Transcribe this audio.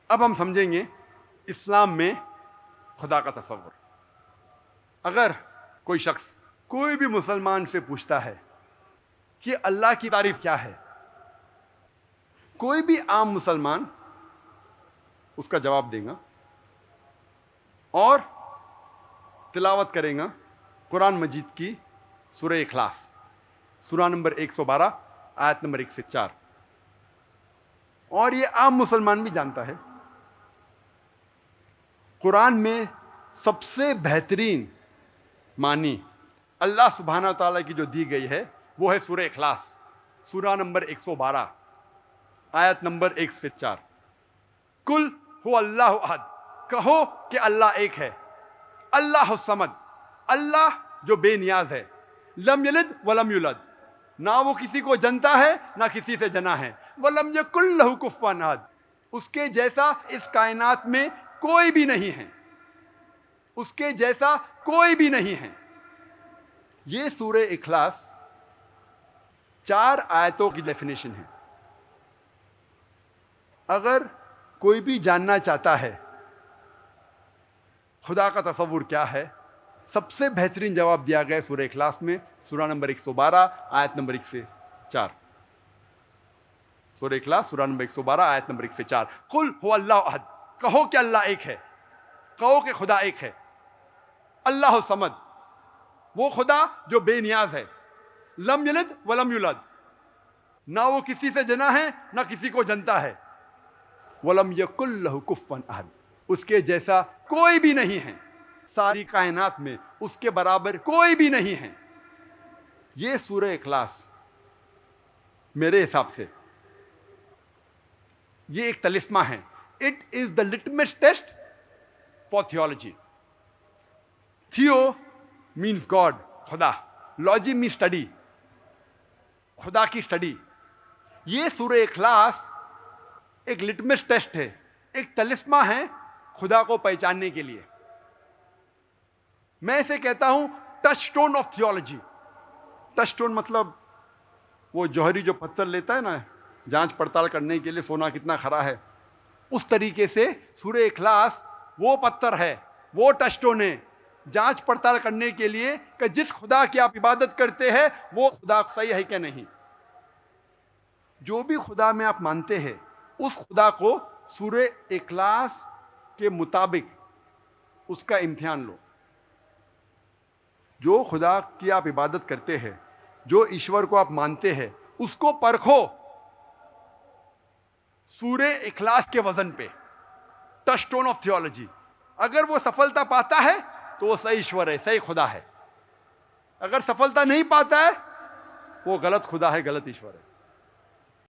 اب ہم سمجھیں گے اسلام میں خدا کا تصور. اگر کوئی شخص کوئی بھی مسلمان سے پوچھتا ہے کہ اللہ کی تعریف کیا ہے، کوئی بھی عام مسلمان اس کا جواب دے گا اور تلاوت کرے گا قرآن مجید کی سورہ اخلاص، سورہ نمبر 112 آیت نمبر 1 سے 4. اور یہ عام مسلمان بھی جانتا ہے قرآن میں سب سے بہترین معنی اللہ سبحانہ تعالیٰ کی جو دی گئی ہے وہ ہے سورہ اخلاص، سورہ نمبر 112 آیت نمبر 1 سے 4. کل هو اللہ احد، کہو کہ اللہ ایک ہے. اللہ الصمد، اللہ جو بے نیاز ہے. لم یلد ولم یولد، نہ وہ کسی کو جنتا ہے نہ کسی سے جنا ہے. ولم یکن لہ کفوا احد، اس کے جیسا اس کائنات میں کوئی بھی نہیں ہے، اس کے جیسا کوئی بھی نہیں ہے. یہ سورہ اخلاص 4 آیتوں کی ڈیفینیشن ہے. اگر کوئی بھی جاننا چاہتا ہے خدا کا تصور کیا ہے، سب سے بہترین جواب دیا گیا سورہ اخلاص میں، سورہ نمبر 112 آیت نمبر 1 سے 4. سورہ اخلاص سورہ نمبر 112 آیت نمبر 1 سے 4. قل هو اللہ احد، کہو کہ اللہ ایک ہے، کہو کہ خدا ایک ہے. اللہ الصمد، وہ خدا جو بے نیاز ہے. لم یلد ولم یولد، نہ وہ کسی سے جنا ہے نہ کسی کو جنتا ہے. ولم یکن لہ کفوا احد، اس کے جیسا کوئی بھی نہیں ہے، ساری کائنات میں اس کے برابر کوئی بھی نہیں ہے. یہ سورہ اخلاص میرے حساب سے یہ ایک طلسمہ ہے. It is the litmus test for theology. Theo means God, خدا. لاجی مینس اسٹڈی، خدا کی اسٹڈی. یہ سورہ اخلاص ایک لٹمس ٹیسٹ ہے، ایک طلسمہ ہے خدا کو پہچاننے کے لیے. میں اسے کہتا ہوں touch stone of theology. Touch stone مطلب وہ جوہری جو پتھر لیتا ہے نا جانچ پڑتال کرنے کے لیے سونا کتنا کھرا ہے، اس طریقے سے سورہ اخلاص وہ پتھر ہے، وہ ٹچ سٹون ہے جانچ پڑتال کرنے کے لیے کہ جس خدا کی آپ عبادت کرتے ہیں وہ خدا صحیح ہے کہ نہیں. جو بھی خدا میں آپ مانتے ہیں اس خدا کو سورہ اخلاص کے مطابق اس کا امتحان لو. جو خدا کی آپ عبادت کرتے ہیں، جو ایشور کو آپ مانتے ہیں، اس کو پرکھو سورہ اخلاص کے وزن پہ. Touch stone of theology. اگر وہ سفلتا پاتا ہے تو وہ صحیح ایشور ہے، صحیح خدا ہے. اگر سفلتا نہیں پاتا ہے وہ غلط خدا ہے، غلط ایشور ہے.